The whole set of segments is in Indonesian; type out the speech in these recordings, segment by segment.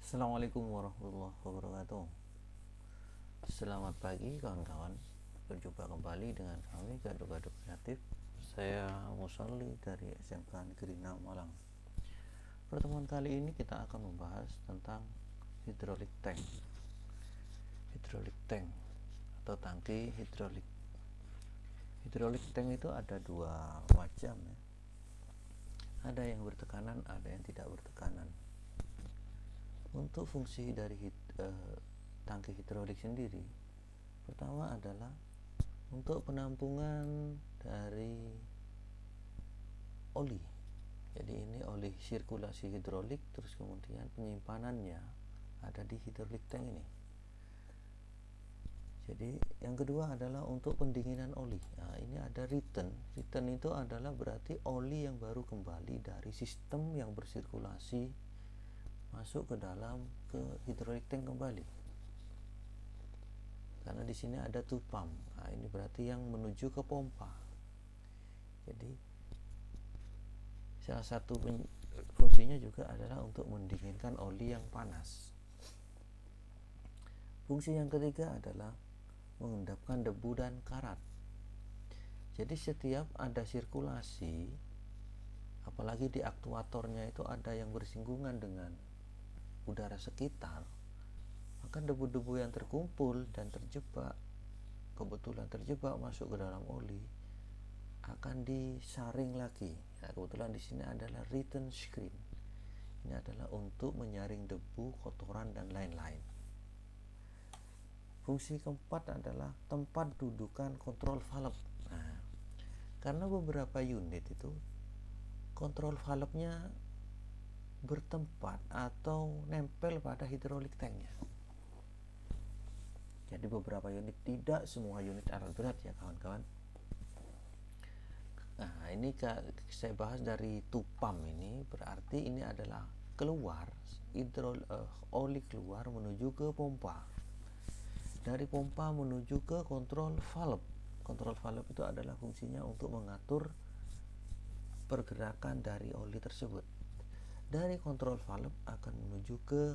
Assalamualaikum warahmatullahi wabarakatuh. Selamat pagi kawan-kawan. Berjumpa kembali dengan kami Gado-Gado Kreatif. Saya Musalli dari SMK Negeri 6 Malang. Pertemuan kali ini kita akan membahas tentang hydraulic tank. Hydraulic tank atau tangki hidrolik. Hydraulic tank itu ada dua macam ya. Ada yang bertekanan, ada yang tidak bertekanan. Untuk fungsi dari tangki hidrolik sendiri, pertama adalah untuk penampungan dari oli. Jadi ini oli sirkulasi hidrolik, terus kemudian penyimpanannya ada di hidrolik tank ini. Jadi yang kedua adalah untuk pendinginan oli. Nah, ini ada return. Return itu adalah berarti oli yang baru kembali dari sistem yang bersirkulasi masuk ke dalam ke hidrolik tank kembali. Karena di sini ada two pump. Nah, ini berarti yang menuju ke pompa. Jadi salah satu fungsinya juga adalah untuk mendinginkan oli yang panas. Fungsi yang ketiga adalah mengendapkan debu dan karat. Jadi setiap ada sirkulasi, apalagi di aktuatornya itu ada yang bersinggungan dengan udara sekitar, maka debu-debu yang terkumpul dan kebetulan terjebak masuk ke dalam oli akan disaring lagi. Nah, kebetulan di sini adalah return screen. Ini adalah untuk menyaring debu, kotoran dan lain-lain. Fungsi keempat adalah tempat dudukan kontrol valve. Nah, karena beberapa unit itu kontrol valve-nya bertempat atau nempel pada hidrolik tanknya. Jadi beberapa unit, tidak semua unit alat berat ya kawan-kawan. Nah, ini saya bahas dari tupam ini, berarti ini adalah keluar oli keluar menuju ke pompa. Dari pompa menuju ke kontrol valve. Kontrol valve itu adalah fungsinya untuk mengatur pergerakan dari oli tersebut. Dari kontrol valve akan menuju ke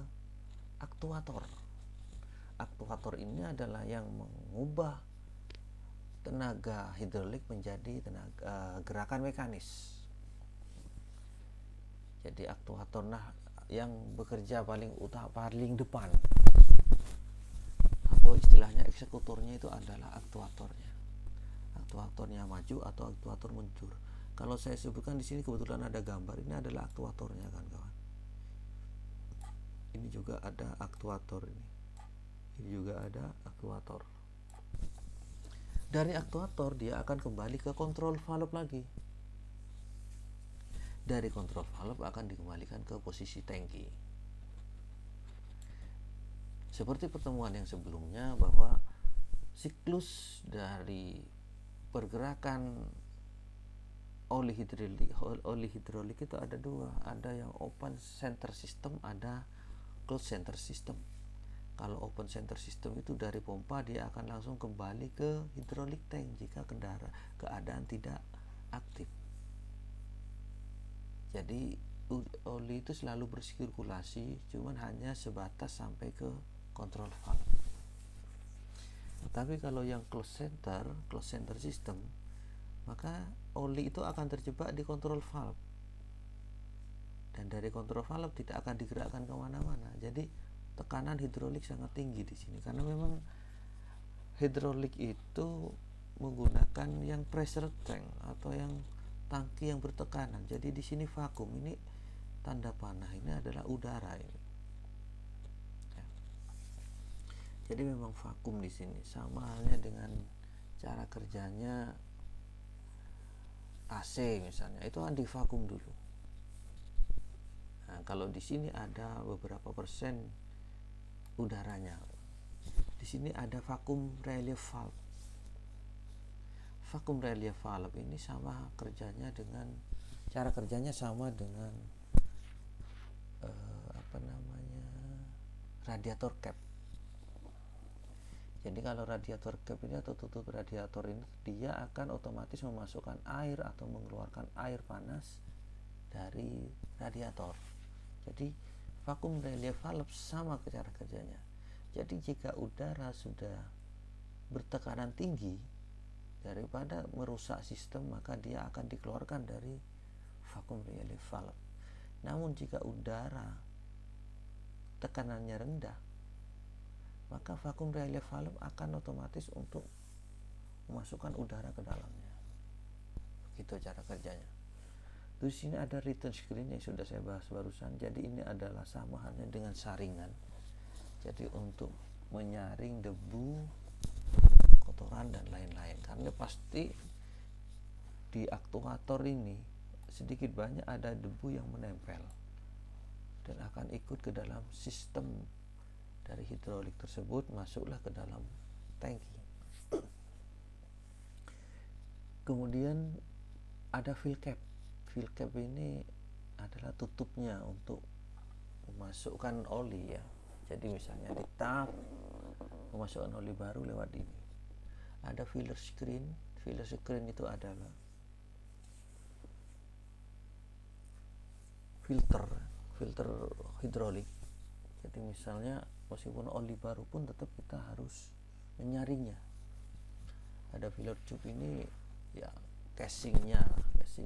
aktuator. Aktuator ini adalah yang mengubah tenaga hidrolik menjadi tenaga gerakan mekanis. Jadi aktuator yang bekerja paling depan, atau istilahnya eksekutornya itu adalah aktuatornya maju atau aktuator mundur. Kalau saya sebutkan di sini kebetulan ada gambar, ini adalah aktuatornya kan kawan. Ini juga ada aktuator ini juga ada aktuator. Dari aktuator dia akan kembali ke kontrol valve lagi. Dari kontrol valve akan dikembalikan ke posisi tangki. Seperti pertemuan yang sebelumnya, bahwa siklus dari pergerakan oli hidrolik itu ada dua. Ada yang open center system, ada closed center system. Kalau open center system itu dari pompa dia akan langsung kembali ke hidrolik tank jika keadaan tidak aktif. Jadi oli itu selalu bersirkulasi, cuman hanya sebatas sampai ke kontrol valve. Tapi kalau yang closed center system, maka oli itu akan terjebak di kontrol valve, dan dari kontrol valve tidak akan digerakkan kemana-mana. Jadi tekanan hidrolik sangat tinggi di sini, karena memang hidrolik itu menggunakan yang pressure tank atau yang tangki yang bertekanan. Jadi di sini vakum, ini tanda panah, ini adalah udara ini. Ya. Jadi memang vakum di sini, sama halnya dengan cara kerjanya AC misalnya, itu kan di vakum dulu. Nah, kalau di sini ada beberapa persen udaranya. Di sini ada vacuum relief valve. Vacuum relief valve ini cara kerjanya sama dengan radiator cap. Jadi kalau radiator cap ini atau tutup radiator ini, dia akan otomatis memasukkan air atau mengeluarkan air panas dari radiator. Jadi vakum relief valve sama cara kerjanya. Jadi jika udara sudah bertekanan tinggi, daripada merusak sistem, maka dia akan dikeluarkan dari vakum relief valve. Namun jika udara tekanannya rendah, maka vakum relief valve akan otomatis untuk memasukkan udara ke dalamnya. Begitu cara kerjanya. Terus sini ada return screen yang sudah saya bahas barusan. Jadi ini adalah sama halnya dengan saringan. Jadi untuk menyaring debu, kotoran dan lain-lain. Karena pasti di aktuator ini sedikit banyak ada debu yang menempel dan akan ikut ke dalam sistem dari hidrolik tersebut, masuklah ke dalam tangki. Kemudian ada fill cap. Fill cap ini adalah tutupnya untuk memasukkan oli ya. Jadi misalnya di tap memasukkan oli baru lewat ini. Ada filler screen. Filler screen itu adalah filter hidrolik. Jadi misalnya meskipun oli baru pun tetap kita harus menyaringnya. Ada filler tube ini ya, casing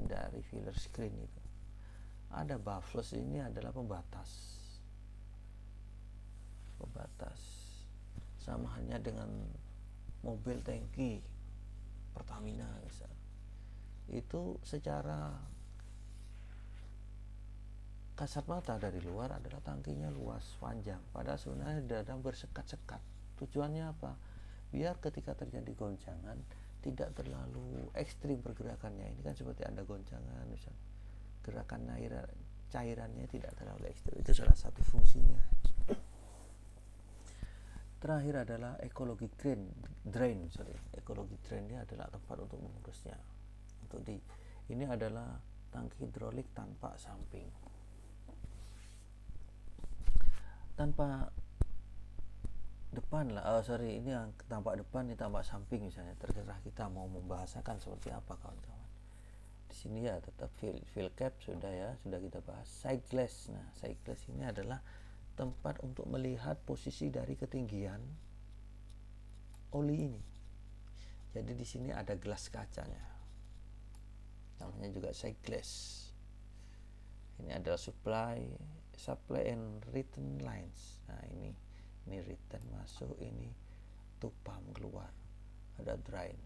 dari filler screen itu. Ada baffles, ini adalah pembatas sama halnya dengan mobil tangki Pertamina misal. Itu secara kasat mata dari luar adalah tangkinya luas panjang, padahal sebenarnya dalam bersekat-sekat. Tujuannya apa? Biar ketika terjadi goncangan tidak terlalu ekstrim pergerakannya. Ini kan seperti ada goncangan misal, gerakan cairannya tidak terlalu ekstrim. Itu salah satu fungsinya. Terakhir adalah ecologic drain. Ecologic drainnya adalah tempat untuk mengurusnya. Ini adalah tangki hidrolik tanpa samping. Tanpa depan lah, ini yang tampak depan, ini tampak samping misalnya, terserah kita mau membahasakan seperti apa kawan-kawan. Di sini ya tetap fill cap sudah kita bahas. Side glass. Nah, side glass ini adalah tempat untuk melihat posisi dari ketinggian oli ini. Jadi di sini ada gelas kacanya, namanya juga side glass. Ini adalah supply and return lines. Nah, ini return masuk, ini to pump keluar. Ada drain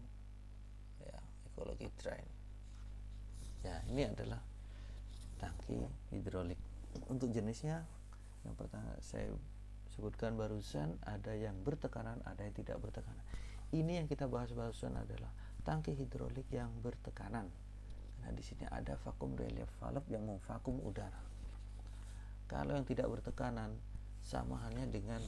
ya, ecologic drain ya. Ini adalah tangki hidrolik. Untuk jenisnya yang pertama saya sebutkan barusan, ada yang bertekanan, ada yang tidak bertekanan. Ini yang kita bahas barusan adalah tangki hidrolik yang bertekanan. Nah, di sini ada vakum relief valve yang memvakum udara. Kalau yang tidak bertekanan sama halnya dengan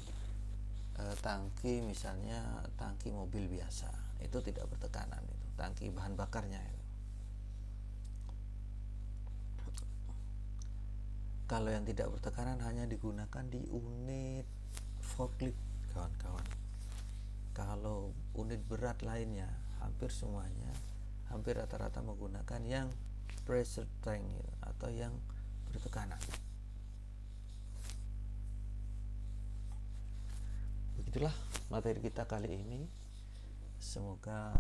tangki, misalnya tangki mobil biasa, itu tidak bertekanan, itu tangki bahan bakarnya itu. Kalau yang tidak bertekanan hanya digunakan di unit forklift kawan-kawan. Kalau unit berat lainnya hampir semuanya, hampir rata-rata menggunakan yang pressure tank atau yang bertekanan. Begitulah materi kita kali ini. Semoga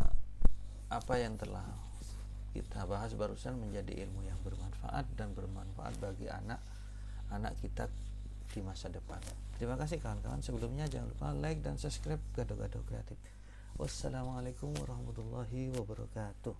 apa yang telah kita bahas barusan menjadi ilmu yang bermanfaat dan bermanfaat bagi anak kita di masa depan. Terima kasih kawan-kawan. Sebelumnya jangan lupa like dan subscribe Gado-Gado Kreatif. Wassalamualaikum warahmatullahi wabarakatuh.